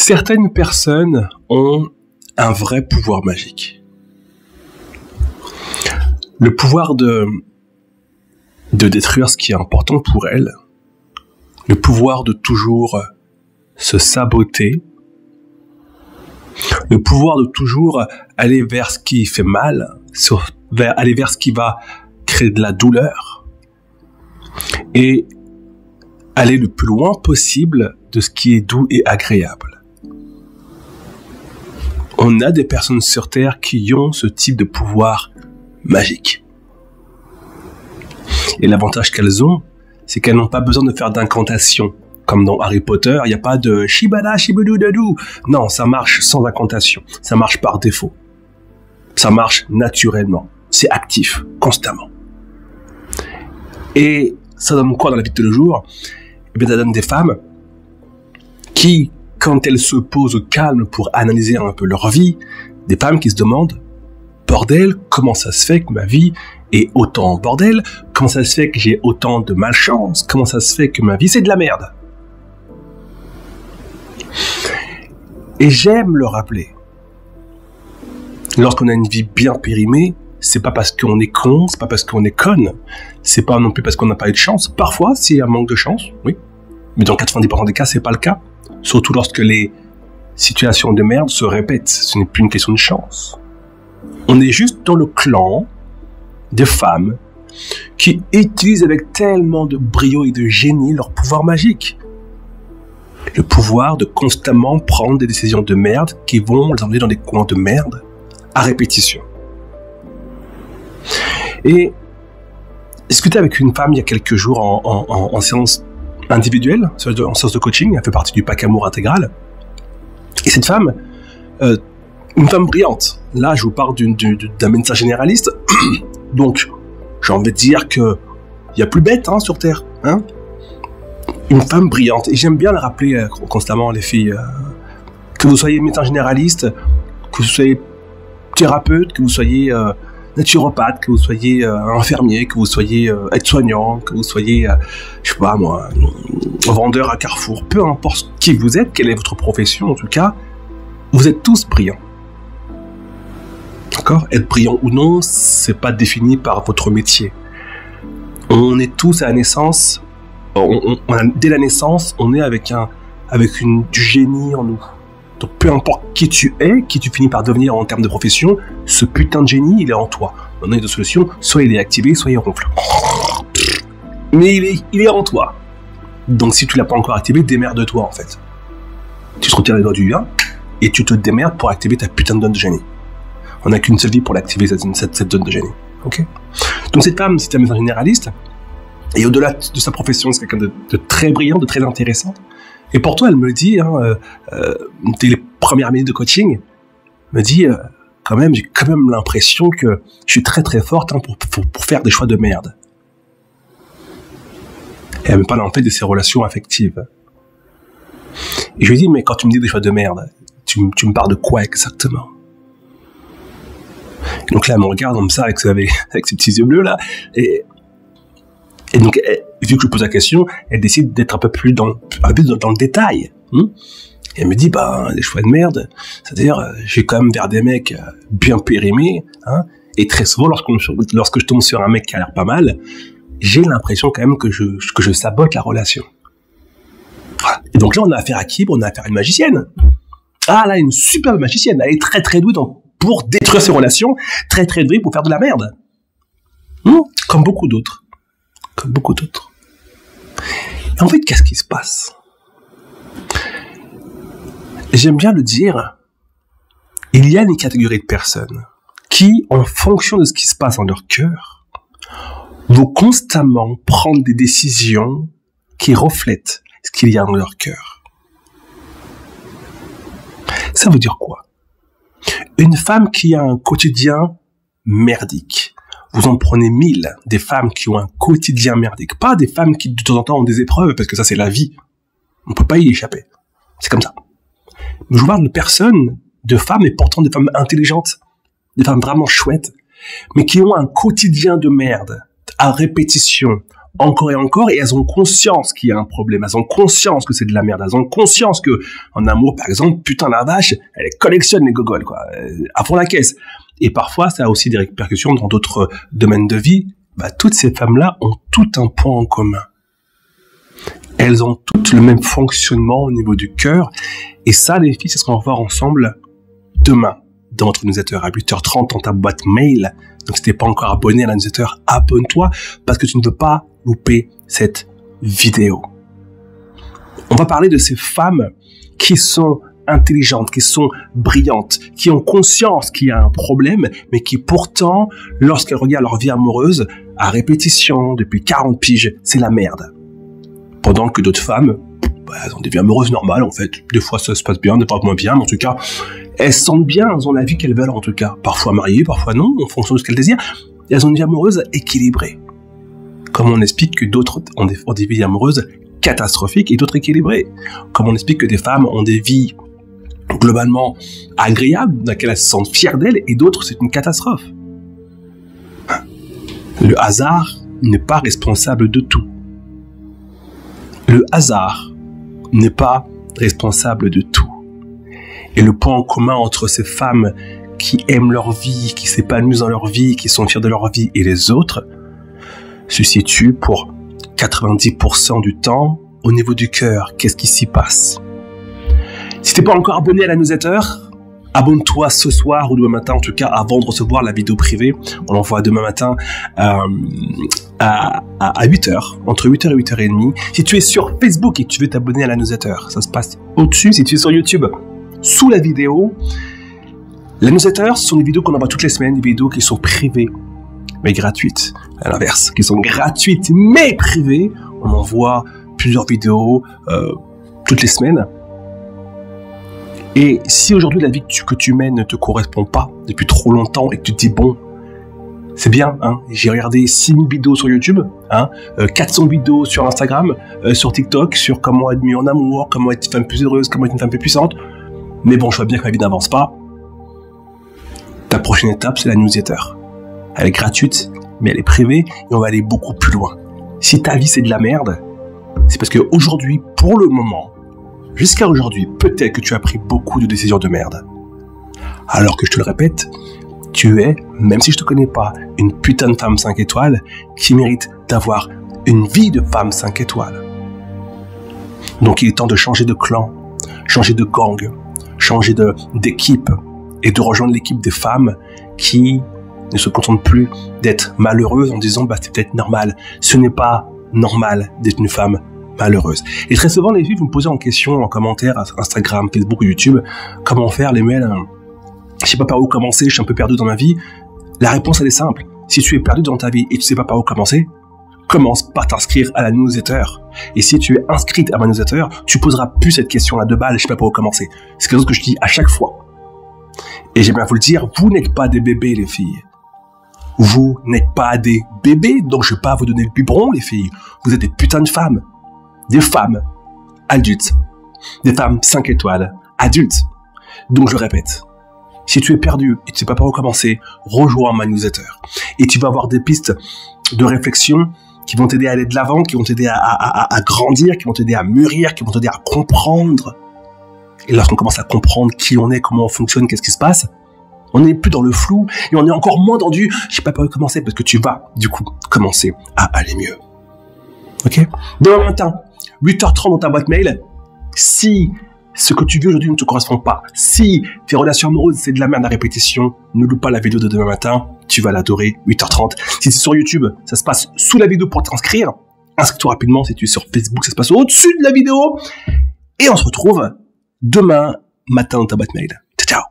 Certaines personnes ont un vrai pouvoir magique. Le pouvoir de détruire ce qui est important pour elles. Le pouvoir de toujours se saboter. Le pouvoir de toujours aller vers ce qui fait mal, aller vers ce qui va créer de la douleur. Et aller le plus loin possible de ce qui est doux et agréable. On a des personnes sur Terre qui ont ce type de pouvoir magique. Et l'avantage qu'elles ont, c'est qu'elles n'ont pas besoin de faire d'incantation. Comme dans Harry Potter, il n'y a pas de shibada shibudou dadou. Non, ça marche sans incantation. Ça marche par défaut. Ça marche naturellement. C'est actif, constamment. Et ça donne quoi dans la vie de tous les jours? Eh bien, ça donne des femmes qui, quand elles se posent au calme pour analyser un peu leur vie, des femmes qui se demandent « Bordel, comment ça se fait que ma vie est autant en bordel? Comment ça se fait que j'ai autant de malchance? Comment ça se fait que ma vie, c'est de la merde ?» Et j'aime le rappeler. Lorsqu'on a une vie bien périmée, c'est pas parce qu'on est con, c'est pas parce qu'on est conne, c'est pas non plus parce qu'on n'a pas eu de chance. Parfois, c'est un manque de chance, oui. Mais dans 90% des cas, c'est pas le cas. Surtout lorsque les situations de merde se répètent. Ce n'est plus une question de chance. On est juste dans le clan des femmes qui utilisent avec tellement de brio et de génie leur pouvoir magique. Le pouvoir de constamment prendre des décisions de merde qui vont les emmener dans des coins de merde à répétition. Et discuter avec une femme il y a quelques jours en séance individuelle, en séance de coaching, elle fait partie du pack Amour Intégral. Et cette femme, une femme brillante, là je vous parle d'un médecin généraliste, donc j'ai envie de dire qu'il y a plus bête sur Terre, hein. Une femme brillante, et j'aime bien le rappeler constamment, les filles, que vous soyez médecin généraliste, que vous soyez thérapeute, que vous soyez naturopathe, que vous soyez infirmier, que vous soyez aide-soignant, que vous soyez, je sais pas moi, vendeur à Carrefour, peu importe qui vous êtes, quelle est votre profession en tout cas, vous êtes tous brillants. D'accord ? Être brillant ou non, c'est pas défini par votre métier. On est tous à la naissance, dès la naissance, on est avec du génie en nous. Donc peu importe qui tu es, qui tu finis par devenir en termes de profession, ce putain de génie, il est en toi. On a deux solutions, soit il est activé, soit il ronfle. Mais il est en toi. Donc si tu l'as pas encore activé, démerde-toi en fait. Tu te retires les doigts du 1 et tu te démerdes pour activer ta putain de donne de génie. On n'a qu'une seule vie pour l'activer, cette donne de génie. Ok ? Donc cette femme, c'est un médecin généraliste, et au-delà de sa profession, c'est quelqu'un de très brillant, de très intéressant. Et pourtant, elle me dit, dès les premières minutes de coaching, me dit, quand même, j'ai quand même l'impression que je suis très très forte pour faire des choix de merde. Et elle me parle en fait de ses relations affectives. Et je lui dis, mais quand tu me dis des choix de merde, tu me parles de quoi exactement? Et donc là, elle me regarde comme ça avec ses petits yeux bleus là, et donc, vu que je pose la question, elle décide d'être un peu plus dans le détail. Et elle me dit, les choix de merde, c'est-à-dire, je vais quand même vers des mecs bien périmés, et très souvent, lorsque je tombe sur un mec qui a l'air pas mal, j'ai l'impression quand même que je sabote la relation. Voilà. Et donc là, on a affaire à qui? On a affaire à une magicienne. Ah là, une superbe magicienne. Elle est très très douée pour détruire ses relations, très très douée pour faire de la merde. Comme beaucoup d'autres. Et en fait, qu'est-ce qui se passe? J'aime bien le dire, il y a une catégorie de personnes qui, en fonction de ce qui se passe dans leur cœur, vont constamment prendre des décisions qui reflètent ce qu'il y a dans leur cœur. Ça veut dire quoi? Une femme qui a un quotidien merdique. Vous en prenez 1000, des femmes qui ont un quotidien merdique. Pas des femmes qui, de temps en temps, ont des épreuves, parce que ça, c'est la vie. On peut pas y échapper. C'est comme ça. Mais je vous parle de personnes, de femmes, et pourtant des femmes intelligentes, des femmes vraiment chouettes, mais qui ont un quotidien de merde, à répétition, encore et encore, et elles ont conscience qu'il y a un problème, elles ont conscience que c'est de la merde, elles ont conscience que, en amour, par exemple, putain la vache, elle collectionne les gogoles, quoi, à fond la caisse. Et parfois, ça a aussi des répercussions dans d'autres domaines de vie. Toutes ces femmes-là ont tout un point en commun. Elles ont toutes le même fonctionnement au niveau du cœur. Et ça, les filles, c'est ce qu'on va voir ensemble demain dans notre newsletter à 8h30 dans ta boîte mail. Donc, si t'es pas encore abonné à la newsletter, abonne-toi parce que tu ne veux pas louper cette vidéo. On va parler de ces femmes qui sont intelligentes, qui sont brillantes, qui ont conscience qu'il y a un problème, mais qui pourtant, lorsqu'elles regardent leur vie amoureuse, à répétition, depuis 40 piges, c'est la merde. Pendant que d'autres femmes, elles ont des vies amoureuses normales, en fait. Des fois, ça se passe bien, des fois moins bien, mais en tout cas, elles se sentent bien, elles ont la vie qu'elles veulent, en tout cas. Parfois mariées, parfois non, en fonction de ce qu'elles désirent. Et elles ont une vie amoureuse équilibrée. Comme on explique que d'autres ont des vies amoureuses catastrophiques et d'autres équilibrées. Comme on explique que des femmes ont des vies globalement agréables, dans lesquelles elles se sentent fières d'elles, et d'autres, c'est une catastrophe. Le hasard n'est pas responsable de tout. Le hasard n'est pas responsable de tout. Et le point en commun entre ces femmes qui aiment leur vie, qui s'épanouissent dans leur vie, qui sont fiers de leur vie, et les autres, se situe pour 90% du temps au niveau du cœur. Qu'est-ce qui s'y passe? Si t'es pas encore abonné à la newsletter, abonne-toi ce soir ou demain matin, en tout cas avant de recevoir la vidéo privée. On l'envoie demain matin à 8h, entre 8h et 8h30. Si tu es sur Facebook et que tu veux t'abonner à la newsletter, ça se passe au-dessus. Si tu es sur YouTube, sous la vidéo, la newsletter, ce sont des vidéos qu'on envoie toutes les semaines, des vidéos qui sont privées, mais gratuites. À l'inverse, qui sont gratuites, mais privées. On envoie plusieurs vidéos toutes les semaines. Et si aujourd'hui la vie que tu mènes ne te correspond pas depuis trop longtemps et que tu te dis bon, c'est bien, hein, j'ai regardé 6000 vidéos sur YouTube, 400 vidéos sur Instagram, sur TikTok, sur comment être mieux en amour, comment être une femme plus heureuse, comment être une femme plus puissante, mais bon, je vois bien que ma vie n'avance pas. Ta prochaine étape, c'est la newsletter. Elle est gratuite, mais elle est privée et on va aller beaucoup plus loin. Si ta vie c'est de la merde, c'est parce qu'aujourd'hui, pour le moment, jusqu'à aujourd'hui, peut-être que tu as pris beaucoup de décisions de merde. Alors que je te le répète, tu es, même si je te connais pas, une putain de femme 5 étoiles qui mérite d'avoir une vie de femme 5 étoiles. Donc il est temps de changer de clan, changer de gang, changer d'équipe et de rejoindre l'équipe des femmes qui ne se contentent plus d'être malheureuses en disant c'est peut-être normal. Ce n'est pas normal d'être une femme malheureuse. Et très souvent, les filles, vous me posez en question, en commentaire, Instagram, Facebook ou YouTube, comment faire les mails, je sais pas par où commencer, je suis un peu perdu dans ma vie. La réponse, elle est simple. Si tu es perdu dans ta vie et tu sais pas par où commencer, commence par t'inscrire à la newsletter. Et si tu es inscrite à ma newsletter, tu poseras plus cette question-là de balle, je sais pas par où commencer. C'est quelque chose que je dis à chaque fois. Et j'aime bien vous le dire, vous n'êtes pas des bébés, les filles. Vous n'êtes pas des bébés, donc je vais pas vous donner le biberon, les filles. Vous êtes des putains de femmes. Des femmes adultes. Des femmes 5 étoiles adultes. Donc je répète, si tu es perdu et tu sais pas par où commencer, rejoins ma newsletter. Et tu vas avoir des pistes de réflexion qui vont t'aider à aller de l'avant, qui vont t'aider à grandir, qui vont t'aider à mûrir, qui vont t'aider à comprendre. Et lorsqu'on commence à comprendre qui on est, comment on fonctionne, qu'est-ce qui se passe, on n'est plus dans le flou et on est encore moins dans du « je sais pas par où commencer » parce que tu vas, du coup, commencer à aller mieux. Ok ? Demain matin, 8h30 dans ta boîte mail, si ce que tu vis aujourd'hui ne te correspond pas, si tes relations amoureuses c'est de la merde à répétition, ne loupe pas la vidéo de demain matin, tu vas l'adorer, 8h30. Si c'est sur YouTube, ça se passe sous la vidéo pour t'inscrire. Inscris-toi rapidement. Si tu es sur Facebook, ça se passe au-dessus de la vidéo. Et on se retrouve demain matin dans ta boîte mail. Ciao, ciao.